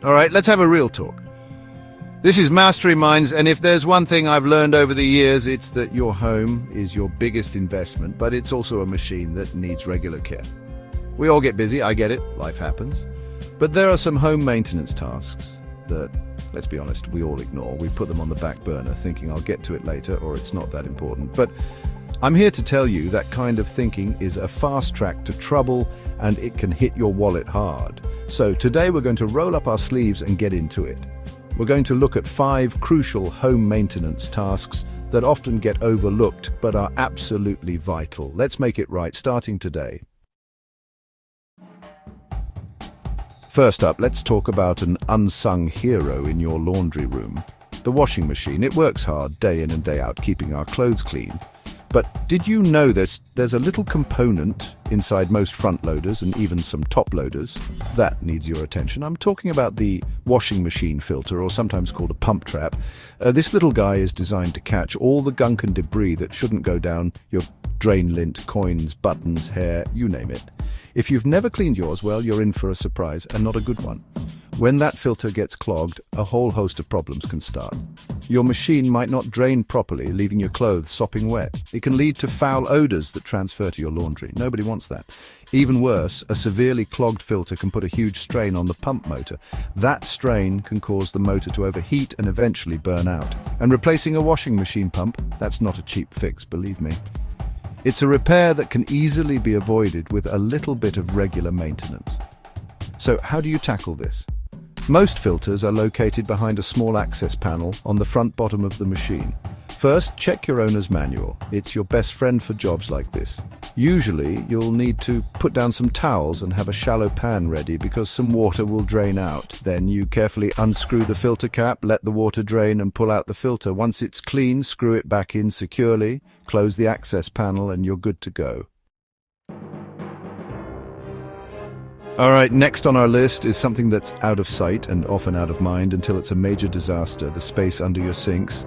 All right, let's have a real talk. This is MasteryMinds, and if there's one thing I've learned over the years, it's that your home is your biggest investment, but it's also a machine that needs regular care. We all get busy, I get it, life happens. But there are some home maintenance tasks that, let's be honest, we all ignore. We put them on the back burner, thinking I'll get to it later, or it's not that important. But I'm here to tell you that kind of thinking is a fast track to trouble, and it can hit your wallet hard. So today we're going to roll up our sleeves and get into it. We're going to look at 5 crucial home maintenance tasks that often get overlooked but are absolutely vital. Let's make it right, starting today. First up, let's talk about an unsung hero in your laundry room. The washing machine. It works hard day in and day out, keeping our clothes clean. But did you know there's a little component inside most front loaders and even some top loaders that needs your attention? I'm talking about the washing machine filter, or sometimes called a pump trap. This little guy is designed to catch all the gunk and debris that shouldn't go down your drain lint, coins, buttons, hair, you name it. If you've never cleaned yours, well, you're in for a surprise, and not a good one. When that filter gets clogged, a whole host of problems can start. Your machine might not drain properly, leaving your clothes sopping wet. It can lead to foul odors that transfer to your laundry. Nobody wants that. Even worse, a severely clogged filter can put a huge strain on the pump motor. That strain can cause the motor to overheat and eventually burn out. And replacing a washing machine pump, that's not a cheap fix, believe me. It's a repair that can easily be avoided with a little bit of regular maintenance. So how do you tackle this? Most filters are located behind a small access panel on the front bottom of the machine. First, check your owner's manual. It's your best friend for jobs like this. Usually, you'll need to put down some towels and have a shallow pan ready because some water will drain out. Then you carefully unscrew the filter cap, let the water drain and pull out the filter. Once it's clean, screw it back in securely, close the access panel and you're good to go. All right, next on our list is something that's out of sight and often out of mind until it's a major disaster, the space under your sinks.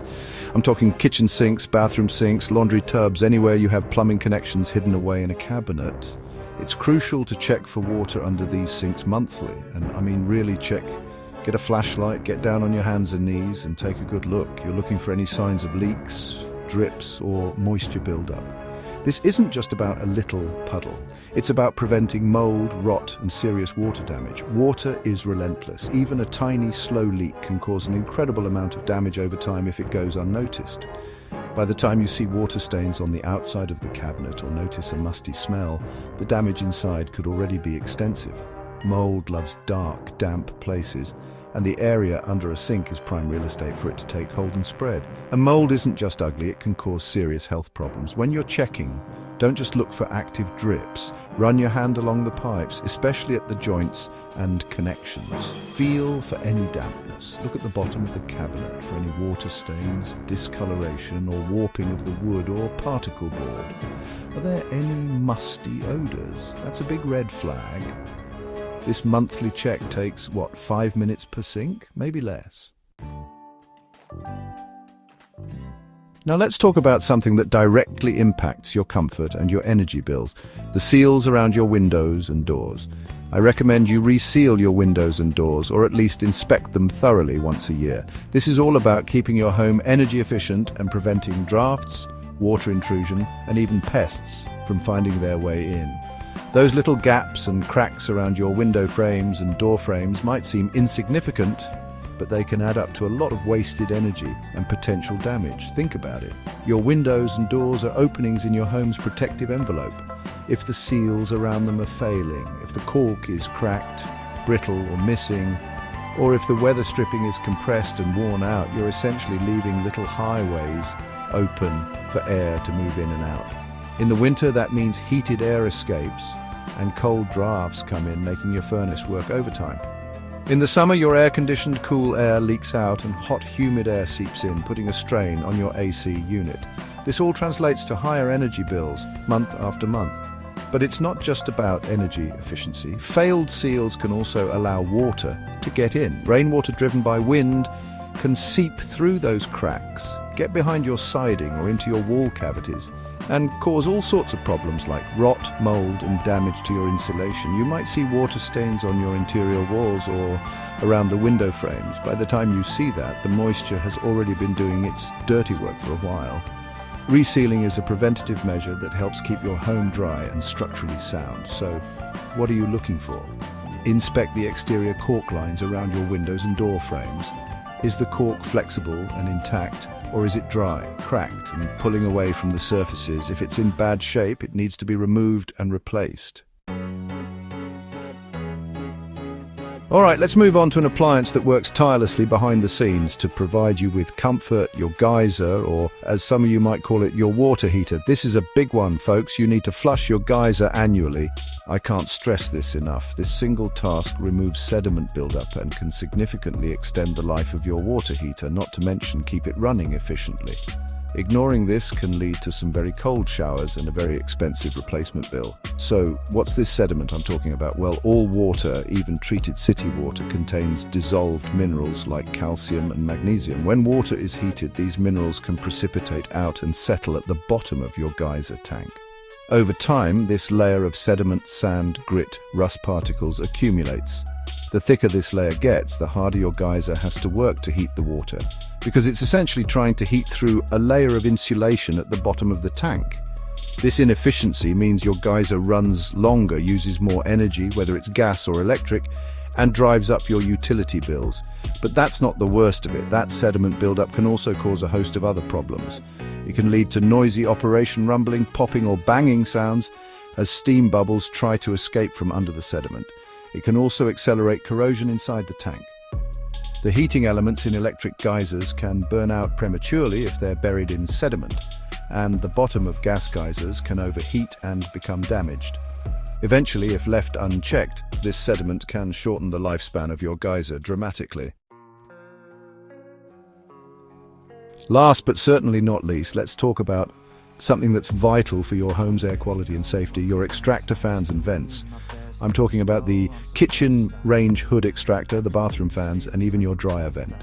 I'm talking kitchen sinks, bathroom sinks, laundry tubs, anywhere you have plumbing connections hidden away in a cabinet. It's crucial to check for water under these sinks monthly, and I mean really check. Get a flashlight, get down on your hands and knees and take a good look. You're looking for any signs of leaks, drips, or moisture buildup. This isn't just about a little puddle. It's about preventing mold, rot, and serious water damage. Water is relentless. Even a tiny, slow leak can cause an incredible amount of damage over time if it goes unnoticed. By the time you see water stains on the outside of the cabinet or notice a musty smell, the damage inside could already be extensive. Mold loves dark, damp places, and the area under a sink is prime real estate for it to take hold and spread. And mold isn't just ugly, it can cause serious health problems. When you're checking, don't just look for active drips. Run your hand along the pipes, especially at the joints and connections. Feel for any dampness. Look at the bottom of the cabinet for any water stains, discoloration, or warping of the wood or particle board. Are there any musty odors? That's a big red flag. This monthly check takes, 5 minutes per sink? Maybe less. Now let's talk about something that directly impacts your comfort and your energy bills, the seals around your windows and doors. I recommend you reseal your windows and doors, or at least inspect them thoroughly once a year. This is all about keeping your home energy efficient and preventing drafts, water intrusion, and even pests from finding their way in. Those little gaps and cracks around your window frames and door frames might seem insignificant, but they can add up to a lot of wasted energy and potential damage. Think about it. Your windows and doors are openings in your home's protective envelope. If the seals around them are failing, if the cork is cracked, brittle or missing, or if the weather stripping is compressed and worn out, you're essentially leaving little highways open for air to move in and out. In the winter, that means heated air escapes and cold drafts come in, making your furnace work overtime. In the summer, your air-conditioned cool air leaks out and hot, humid air seeps in, putting a strain on your AC unit. This all translates to higher energy bills month after month. But it's not just about energy efficiency. Failed seals can also allow water to get in. Rainwater driven by wind can seep through those cracks, get behind your siding or into your wall cavities, and cause all sorts of problems like rot, mold, and damage to your insulation. You might see water stains on your interior walls or around the window frames. By the time you see that, the moisture has already been doing its dirty work for a while. Resealing is a preventative measure that helps keep your home dry and structurally sound. So, what are you looking for? Inspect the exterior cork lines around your windows and door frames. Is the cork flexible and intact, or is it dry, cracked, and pulling away from the surfaces? If it's in bad shape, it needs to be removed and replaced. All right, let's move on to an appliance that works tirelessly behind the scenes to provide you with comfort, your geyser, or as some of you might call it, your water heater. This is a big one, folks. You need to flush your geyser annually. I can't stress this enough. This single task removes sediment buildup and can significantly extend the life of your water heater, not to mention keep it running efficiently. Ignoring this can lead to some very cold showers and a very expensive replacement bill. So, what's this sediment I'm talking about? Well, all water, even treated city water, contains dissolved minerals like calcium and magnesium. When water is heated, these minerals can precipitate out and settle at the bottom of your geyser tank. Over time, this layer of sediment, sand, grit, rust particles accumulates. The thicker this layer gets, the harder your geyser has to work to heat the water, because it's essentially trying to heat through a layer of insulation at the bottom of the tank. This inefficiency means your geyser runs longer, uses more energy, whether it's gas or electric, and drives up your utility bills. But that's not the worst of it. That sediment buildup can also cause a host of other problems. It can lead to noisy operation, rumbling, popping or banging sounds as steam bubbles try to escape from under the sediment. It can also accelerate corrosion inside the tank. The heating elements in electric geysers can burn out prematurely if they're buried in sediment, and the bottom of gas geysers can overheat and become damaged. Eventually, if left unchecked, this sediment can shorten the lifespan of your geyser dramatically. Last but certainly not least, let's talk about something that's vital for your home's air quality and safety, your extractor fans and vents. I'm talking about the kitchen range hood extractor, the bathroom fans, and even your dryer vent.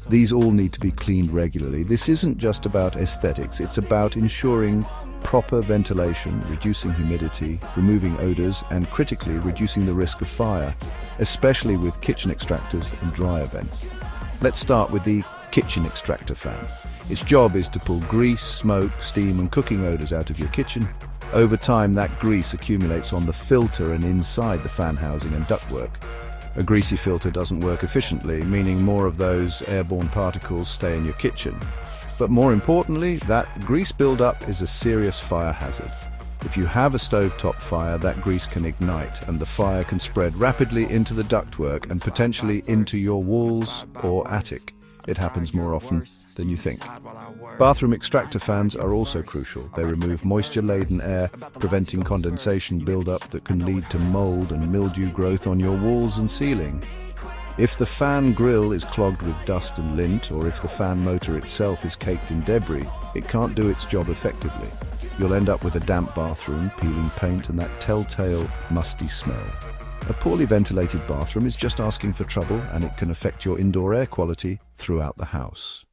These all need to be cleaned regularly. This isn't just about aesthetics, it's about ensuring proper ventilation, reducing humidity, removing odors, and critically reducing the risk of fire, especially with kitchen extractors and dryer vents. Let's start with the kitchen extractor fan. Its job is to pull grease, smoke, steam, and cooking odors out of your kitchen. Over time, that grease accumulates on the filter and inside the fan housing and ductwork. A greasy filter doesn't work efficiently, meaning more of those airborne particles stay in your kitchen. But more importantly, that grease buildup is a serious fire hazard. If you have a stovetop fire, that grease can ignite, and the fire can spread rapidly into the ductwork and potentially into your walls or attic. It happens more often than you think. Bathroom extractor fans are also crucial. They remove moisture-laden air, preventing condensation buildup that can lead to mold and mildew growth on your walls and ceiling. If the fan grill is clogged with dust and lint, or if the fan motor itself is caked in debris, it can't do its job effectively. You'll end up with a damp bathroom, peeling paint, and that telltale musty smell. A poorly ventilated bathroom is just asking for trouble, and it can affect your indoor air quality throughout the house.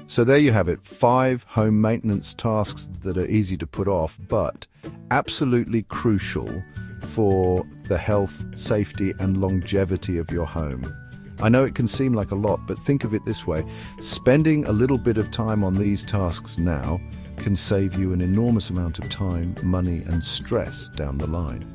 So there you have it, 5 home maintenance tasks that are easy to put off, but absolutely crucial for the health, safety, and longevity of your home. I know it can seem like a lot, but think of it this way. Spending a little bit of time on these tasks now can save you an enormous amount of time, money, and stress down the line.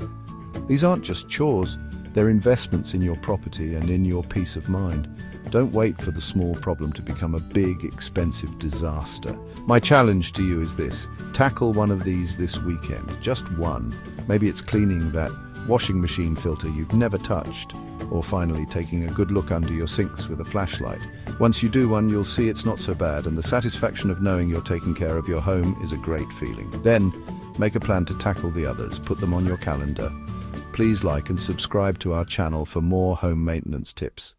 These aren't just chores, they're investments in your property and in your peace of mind. Don't wait for the small problem to become a big, expensive disaster. My challenge to you is this: tackle one of these this weekend, just one. Maybe it's cleaning that washing machine filter you've never touched, or finally taking a good look under your sinks with a flashlight. Once you do one, you'll see it's not so bad, and the satisfaction of knowing you're taking care of your home is a great feeling. Then, make a plan to tackle the others, put them on your calendar. Please like and subscribe to our channel for more home maintenance tips.